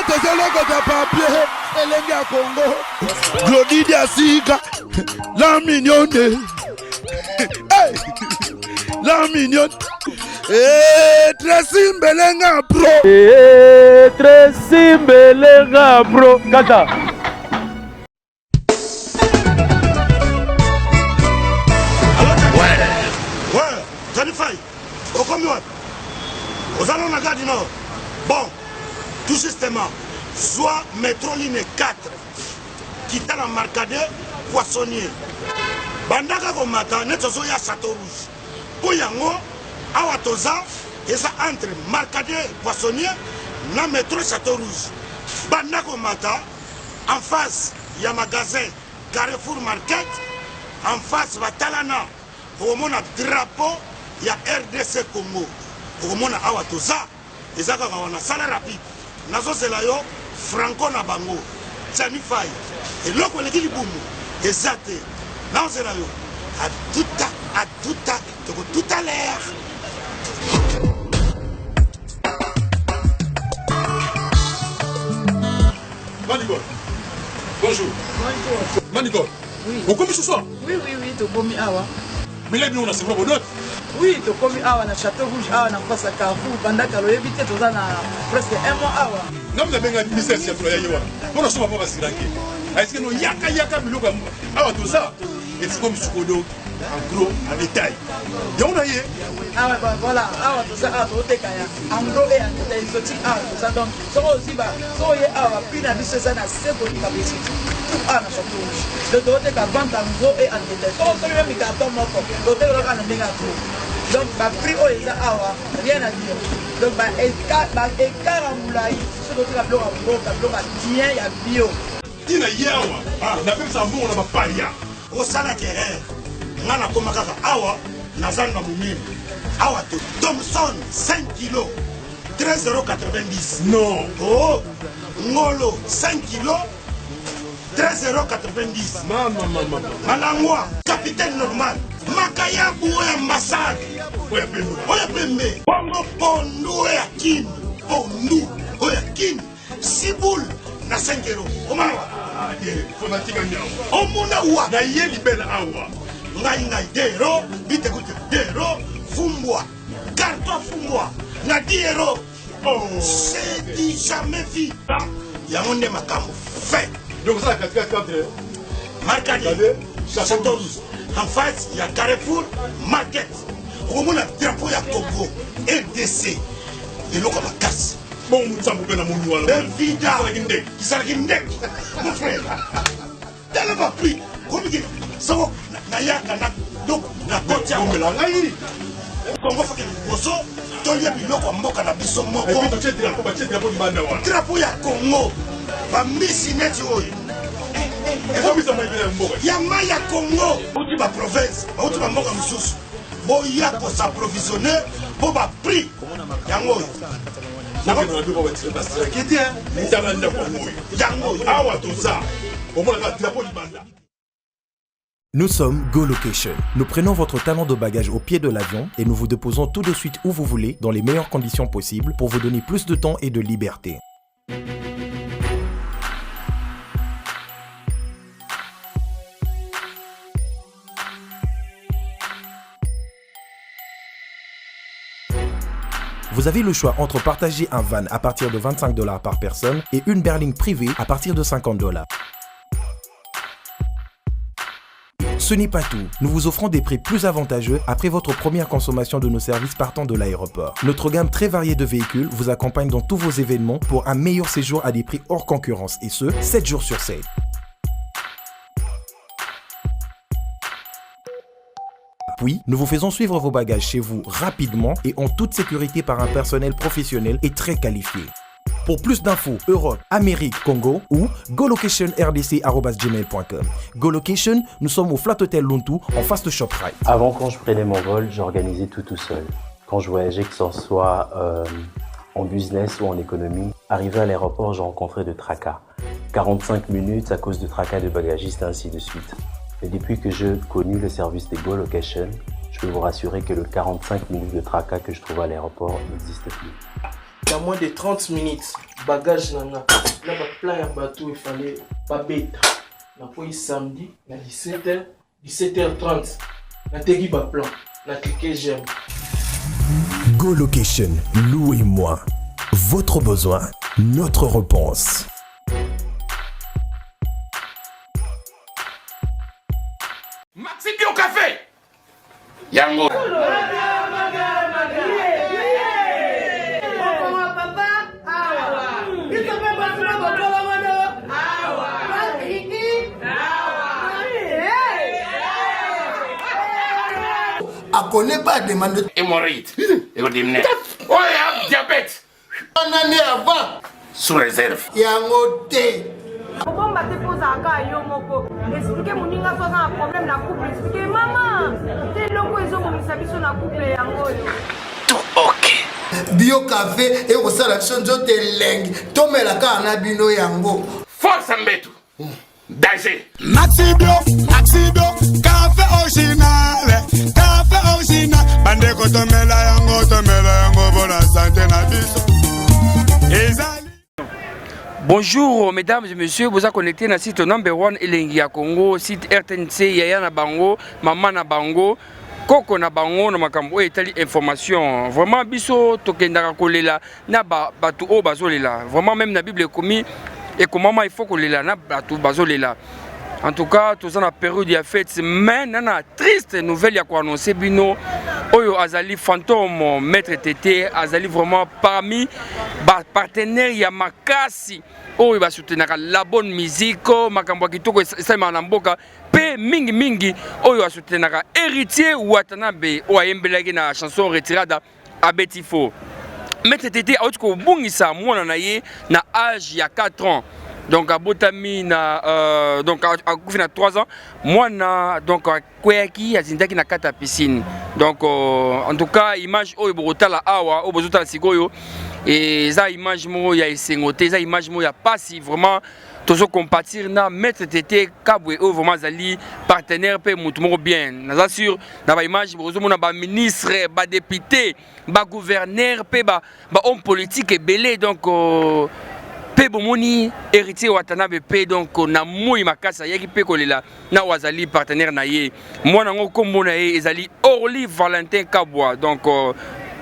Tosolokota papier, Elenga Congo, Glodidia Sika, la mignonne, hey, la mignonne, Tracy Mbelenga Pro, Tracy Mbelenga Pro, Kata. Ouais, Johnny Faye, au commun, aux allons la gare du Nord. Bon, tout justement, soit métro ligne 4, qui est la marcade poissonnier. Bandaka Komata, Netsozo ya Château Rouge. Pour Yango, Awatoza, et ça entre marcade poissonnier, na métro Château Rouge. Bandaka Komata, en face, il y a magasin Carrefour Market, en face, Batalana. Pour mon drapeau, il y a RDC Congo. Pour mon Awatoza, et ça, on a salaire rapide. Nazo Zelayo, Franco Nabango, Johnny Faye. Et l'autre, il est boum. Et ça, Nazo Zelayo, à tout à l'heure. Manigol, bonjour. Bonjour. Manigol, Oui. vous commis ce soir? Oui, tu commis awa. Mais là, nous, on a c'est vraiment d'autres. Oui, tu commis awa na Château Rouge, awa na face à Carrefour, pendant que l'on évite tout ça presque un mois awa. Non, vous avez un ministère qui a travaillé. On a souvent pas s'y est-ce que nous, yaka, miloko, awa tout ça? Et c'est comme Sukodo, en gros, en détail. Et on a yé. Ah ouais, voilà, awa tout ça, awa tout kaya. En gros et en détail, exotique awa tout ça. Donc, ça aussi, so yé awa, puis na biso ça na c'est pour capacité. Tout awa na Château Rouge. Le doté ka vente en gros et en détail. So même mi carton moko, doté ka na menga gros. Donc, prix au les awa, rien à dire. Donc, écart en moulay, ce doté ka bloc en gros, ka bloc à tien, il y a bio. Tina yawa, n'a pas ça bon, on a pas paria. Au salake, Nana Komakaka, awa, Nazan Namoumim, awa, Thomson, 5 kilos, 13,90 €. Non. Oh, Ngolo, 5 kilos, 13,90 €. Maman. Malangwa, capitaine normal. Makaya Boué ambassade. Ouais, mais nous. Oya Pembe. Bongo Pondo Oya Kin. Pondo Oya Kin. Siboul na 5 €. Omawa. Faut la tiga nyawa. Omona wa. Na yé libelle awa. Ngai 2 €. Bite koute 2 €. Fumbwa. Carton Fumbwa. Na 10 €. Oh. C'est dit jamais vu. Yamonde makambo. Fait. Donc ça, 4. Marcadi. Château Rouge. En face, il y a Carrefour Market. Au moins, le drapeau, il y a Congo. RDC. Et l'eau comme la casse. Bon, nous sommes bien à mon niveau. Évidemment. Qui s'est guindé. Mon frère. T'as pas pris. Comme il dit. Ça va. Nayaka. Donc, la côte, On me l'a raillé. Congo fait que Bosso. Tolia biloko mboka na biso moko. Et puis, tu as le drapeau du Bandawa. Drapeau, il y a Congo. Bambisi neti oyo. Et comme ça m'a été un mot. Yama ya Congo, outi ba province, outi ba mboka mususu. Boya ko s'approvisionner, bo ba prix. Yango. Yango. Awa tout ça. Au moins le drapeau du Banda. Nous sommes Go Location. Nous prenons votre talent de bagage au pied de l'avion et nous vous déposons tout de suite où vous voulez, dans les meilleures conditions possibles, pour vous donner plus de temps et de liberté. Vous avez le choix entre partager un van à partir de 25 $ par personne et une berline privée à partir de 50 $. Ce n'est pas tout, nous vous offrons des prix plus avantageux après votre première consommation de nos services partant de l'aéroport. Notre gamme très variée de véhicules vous accompagne dans tous vos événements pour un meilleur séjour à des prix hors concurrence et ce, 7 jours sur 7. Puis, nous vous faisons suivre vos bagages chez vous rapidement et en toute sécurité par un personnel professionnel et très qualifié. Pour plus d'infos, Europe, Amérique, Congo ou golocation@rdc@gmail.com. GoLocation, nous sommes au Flat Hotel Lontu en face de ShopRite. Avant, quand je prenais mon vol, j'organisais tout seul. Quand je voyageais, que ce soit en business ou en économie, arrivé à l'aéroport, je rencontrais de tracas. 45 minutes à cause de tracas de bagagistes, ainsi de suite. Et depuis que j'ai connu le service de GoLocation, je peux vous rassurer que le 45 minutes de tracas que je trouve à l'aéroport n'existe plus. dans moins de 30 minutes, bagage nanga. Là, plein de bateau, il fallait pas bête. Na pour samedi, na 17h, 17h30. Na tegi ba plan, na cliquer j'aime. Go Location, louez-moi. Votre besoin, notre réponse. Maxi Bio Café Yango A connaît pas demande hémorroïde. Oh, il diabète. Un année avant. Sous réserve. Yango té. Bon, bah, t'es posé à cas, yo, moko. Expliquez mon ninga, soit un problème, la couple. Expliquez, maman. T'es loco, ils ont mon sabi sur la couple, yango, yo. Tout ok. Bio Café et au salation de lengue. Tomé la carne bino yango. Force Mbetu. Danger. Maxi Bio, café original. Café original. Bande ko tomela yango, bona santé na biso. Bonjour mesdames et messieurs, vous êtes connectés dans le site number 1 Elengi ya Congo, site RTNC Yaya na Bango, Mama na Bango, Koko na Bango na makambo etali information. Vraiment biso tokendaka kolela na batu o bazolela. Vraiment même na Bible komi et comment il faut kolela na batu bazolela. En tout cas, tout ça na période ya fête, mais nana triste nouvelle ya ko annoncer bino Oyo Azali Fantôme, Maître Tété, Azali vraiment parmi ba partenaires ya makasi Oyo ba soutenir la bonne musique, makambo kitoko ça ma mboka pe mingi Oyo a soutenir héritier Watanabe o ayembelaki na chanson retirada Abetifo. Maître Tété a ko bungisa mwana na ye na âge ya 4 ans. Donc à Botami na donc à 3 ans moi na donc kweki azindaki na kata piscine donc en tout cas image oyo botala awa obozotala sikoyo et ça image mo ya esengote ça image mo ya pasi vraiment tozo compatir na Maître Tété Kabwe o vraiment zali partenaire pe mutu moko bien na sûr na ba image bozomona ba ministre ba député ba gouverneur pe ba homme politique ebele donc pe bomoni héritier Watanabe pe donc na moi makasa yaki pe kolela na wazali partenaire na ye mwana ngo kombo na ye ezali Orly Valentin Kabwa donc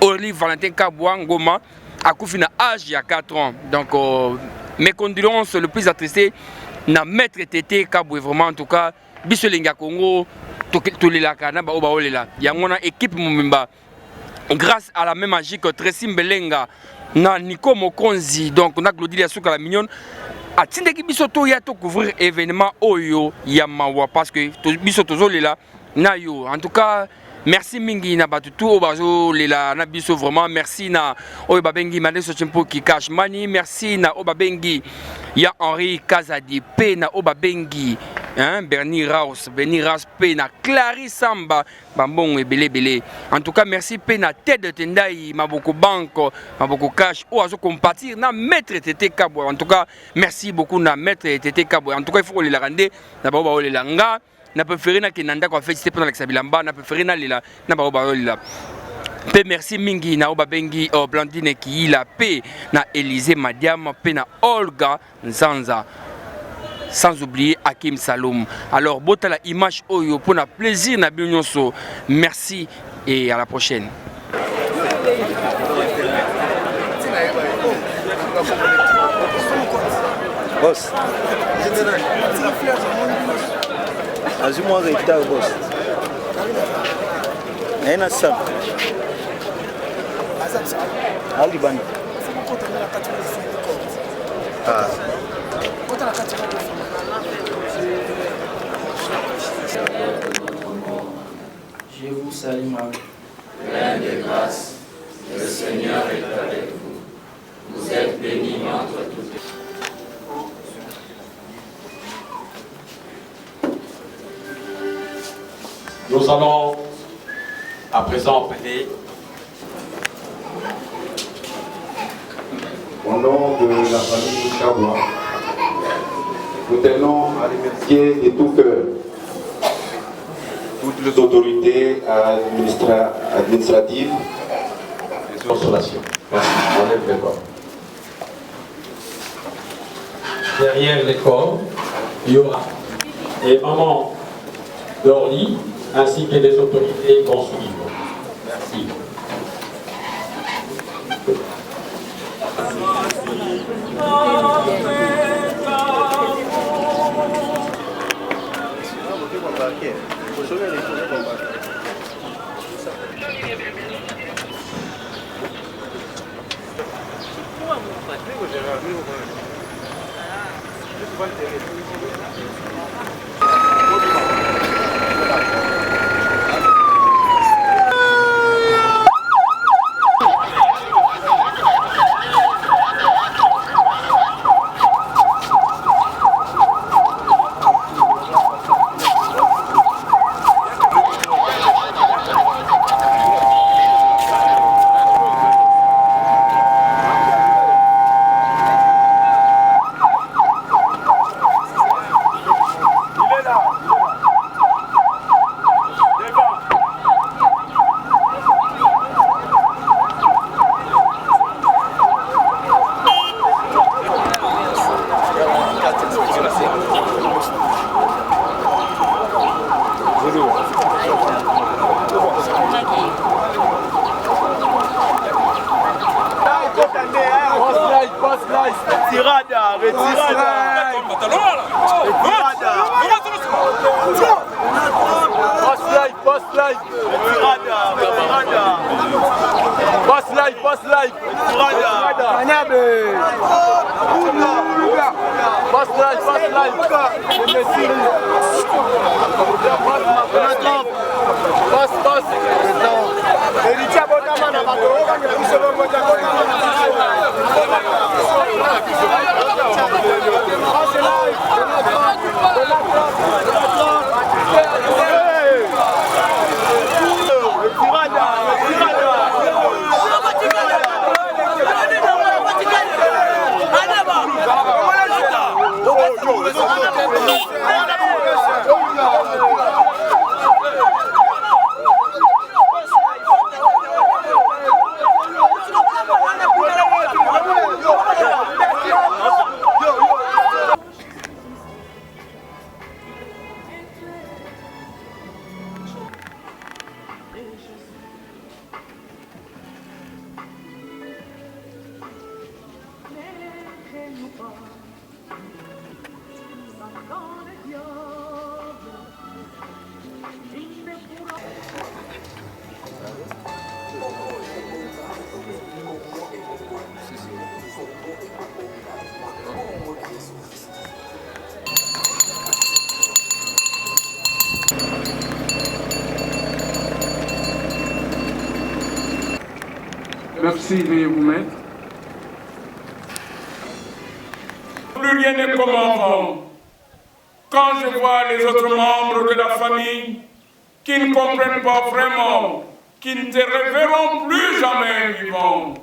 Orly Valentin Kabwa ngoma akufi na âge ya 4 ans donc mes condoléances le plus attristé na Maître Tété Kabwe vraiment en tout cas biso lenga Congo tolela kana ba olela yango na équipe mumimba grâce à la même magie que Tracy Mbelenga na Nico Mokonzi donc na Claudie Souka la mignonne atindeki biso to ya to couvrir événement oyo ya mawa parce que biso tozolela na yo en tout cas merci mingi na batutu o bazo lela na biso vraiment merci na oyo babengi Madeso Chimpo ki cash money merci na o babengi ya Henri Kazadi pe na o babengi Bernie Raus pe na Clarisse Samba bambon ebele en tout cas merci pe na tête de Tendai Maboko Banque Maboko Cash ou azo compatir na Maître Tété Kabwe en tout cas merci beaucoup na Maître Tété Kabwe en tout cas il faut les rendre na ba ba les nga na préféré na kinanda ko fait c'était pendant l'exabilamba na préféré na lila na ba ba lila pe merci mingi na obabengi Blandine Kiila pe na Élysée Madiam pe na Olga Nzanza sans oublier Hakim Saloum. Alors botala image oyo pour na plaisir na binyonso. Merci et à la prochaine. Boss. Azuma retard boss. Aina sab. Ali bani. Ah. Je vous salue Marie. Pleine de grâce, le Seigneur est avec vous. Vous êtes bénie entre toutes les Nous allons à présent appeler au nom de la famille Kabwa, nous tenons à remercier de tout cœur toutes les autorités administratives et de consolation. Merci, enlève les corps. Derrière les corps, il y aura les mamans d'Orly ainsi que les autorités vont suivre. Merci. Merci, veuillez vous mettre. Plus rien n'est comme avant. Quand je vois les autres membres de la famille qui ne comprennent pas vraiment, qui ne te reverront plus jamais vivant,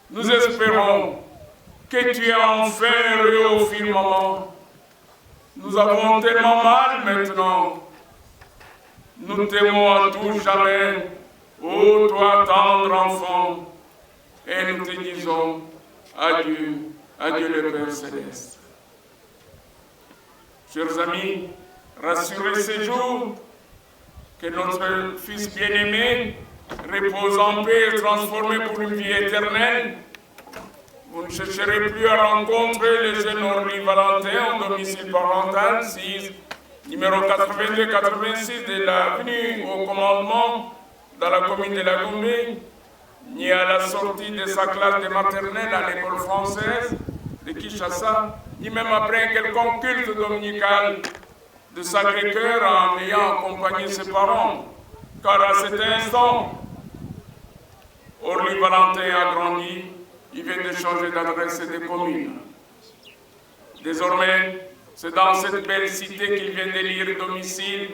nous espérons que tu es enfin heureux au firmament. Nous avons tellement mal maintenant. Nous t'aimons à tout jamais. Ô toi tendre enfant, et nous te disons adieu, adieu le Père Céleste. Chers amis, rassurez ces jours que notre Fils bien-aimé repose en paix et transformé pour une vie éternelle. Vous ne chercherez plus à rencontrer le jeune Orly Valentin en domicile parental, 6, numéro 82-86 de l'avenue au commandement, dans la commune de la Gombe, ni à la sortie de sa classe de maternelle à l'école française de Kinshasa, ni même après un quelconque culte dominical de Sacré-Cœur en ayant accompagné ses parents. Car à cet instant, Orly Valentin a grandi, il vient de changer d'adresse et de commune. Désormais, c'est dans cette belle cité qu'il vient d'élire domicile,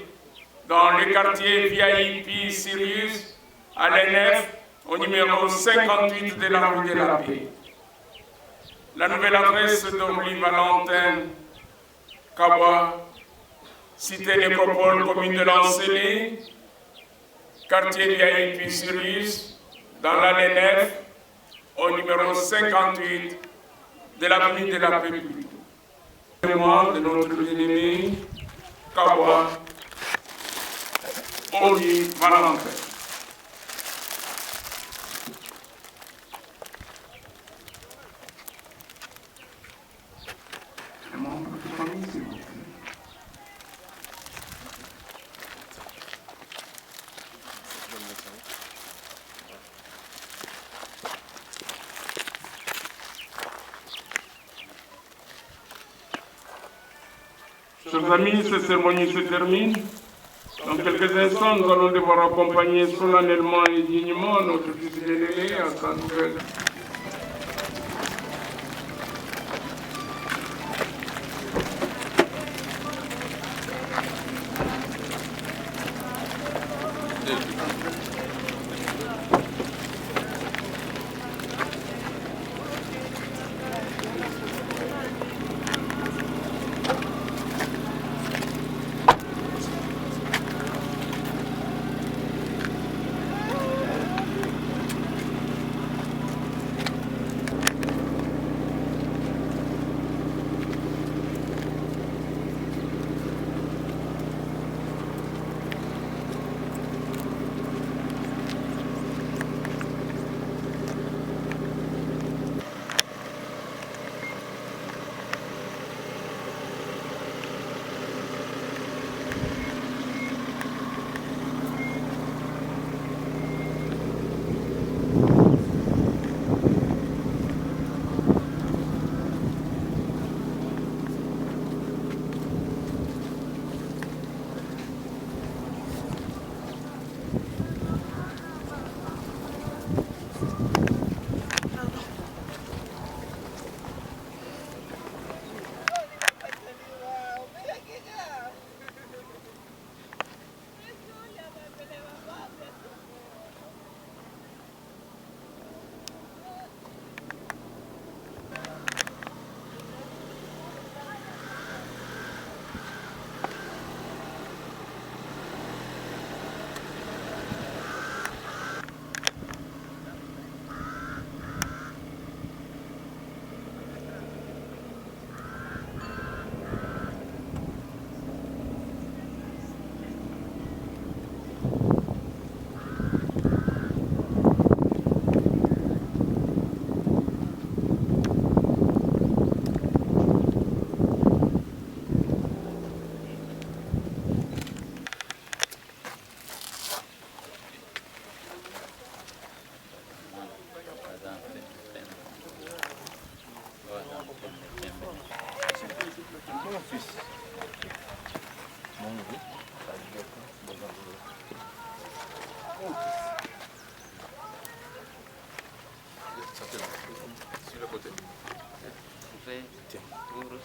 dans le quartier VIP Sirius, à l'NF, au numéro 58 de la rue de la Paix. La nouvelle adresse d'Orly Valentin, Kawa, cité nécropole, commune de Lancélé, quartier VIP Sirius, dans la LNF, au numéro 58 de l'avenue de la République. Mémoire de notre bien-aimé Kawa Oli Valentin. Chers amis, cette cérémonie se termine. Dans quelques instants, nous allons devoir accompagner solennellement et dignement notre fils bien-aimé à sa nouvelle.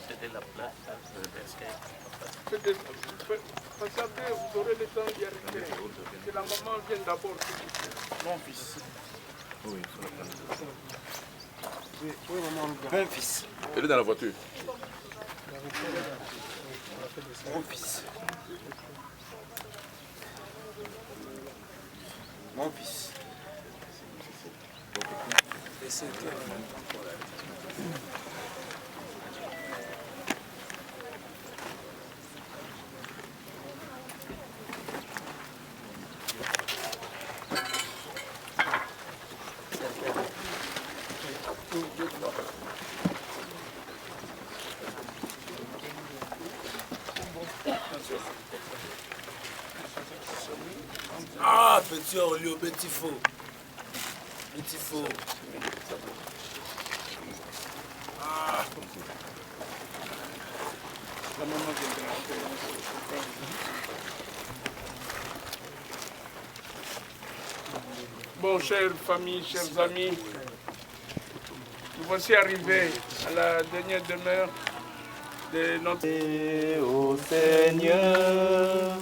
C'était la place. Passez, vous aurez le temps d'y arriver. Que la maman vienne d'abord. Mon fils. Oui, il faut le prendre. Mon fils. Elle est dans la voiture. Mon fils. Mon fils. Ah, petit Orlio, petit faux. Petit faux. Ah. Bon, chère famille, chers amis, nous voici arrivés à la dernière demeure de notre... Ô Seigneur,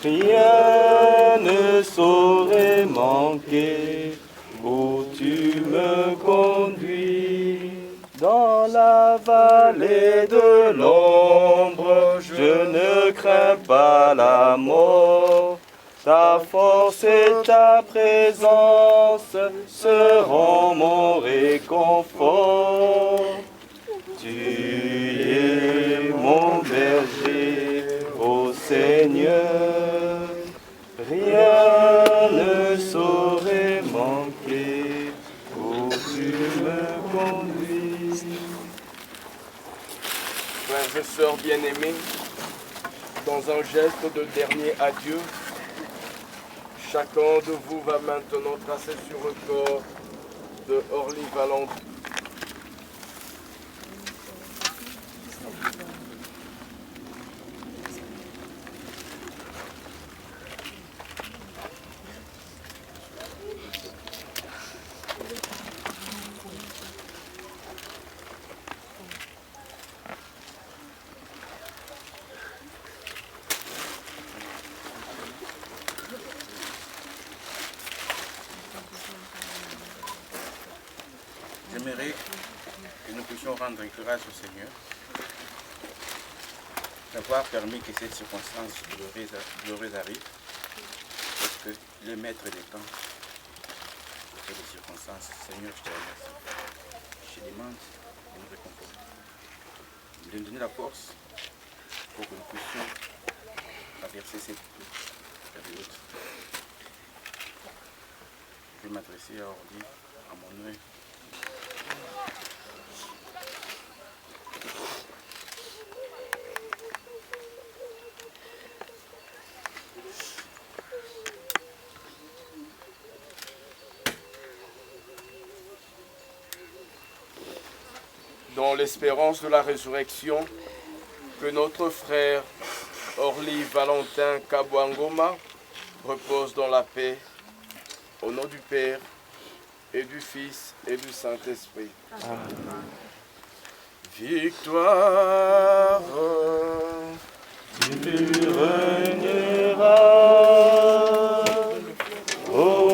rien ne saurait manquer où tu me conduis. Dans la vallée de l'ombre, je ne crains pas la mort. Ta force et ta présence seront mon réconfort. Tu es mon berger, ô Seigneur. Rien ne saurait manquer où tu me conduis. Frères et sœurs bien-aimés, dans un geste de dernier adieu, chacun de vous va maintenant tracer sur le corps de Orly Valentin. J'aimerais que nous puissions rendre grâce au Seigneur d'avoir permis que cette circonstance glorieuse arrive, parce qu'il est maître des temps et des circonstances. Seigneur, je te remercie. Je te demande de nous récompenser, de nous donner la force pour que nous puissions traverser cette période. Je vais m'adresser à Orly, à mon nom. Dans l'espérance de la résurrection, que notre frère Orly Valentin Kabwangoma repose dans la paix, au nom du Père et du Fils et du Saint-Esprit. Victoire, tu régneras, ô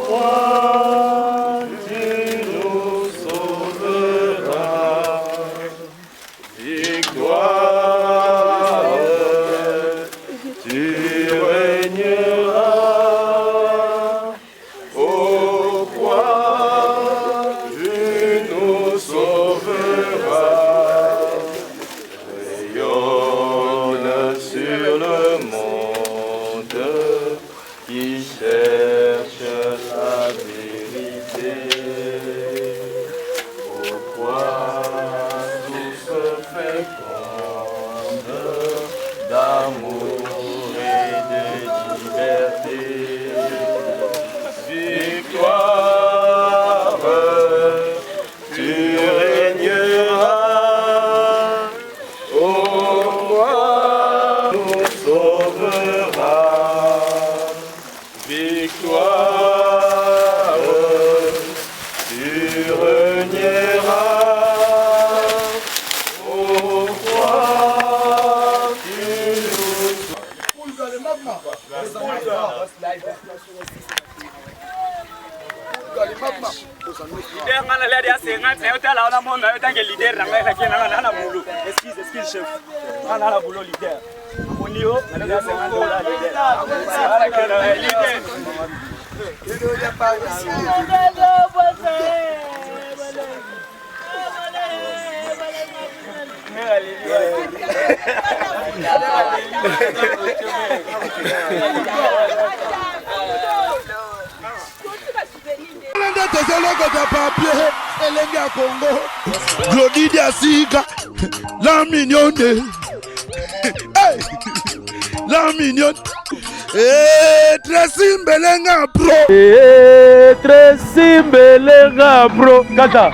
roi, tu nous sauveras. Victoire, tu régneras, ô roi, tu nous sauveras. Rayonne sur le monde qui cherche la vérité. Pourquoi tous fécondes d'amour et de liberté? Victoire, tu régneras, ô roi, nous sauveras. Victoire, tu régneras, ô roi, tu nous Glody Diasiga, la mignonne, hey, la mignonne, Tracy Mbelenga bro, Tracy Mbelenga bro, kata.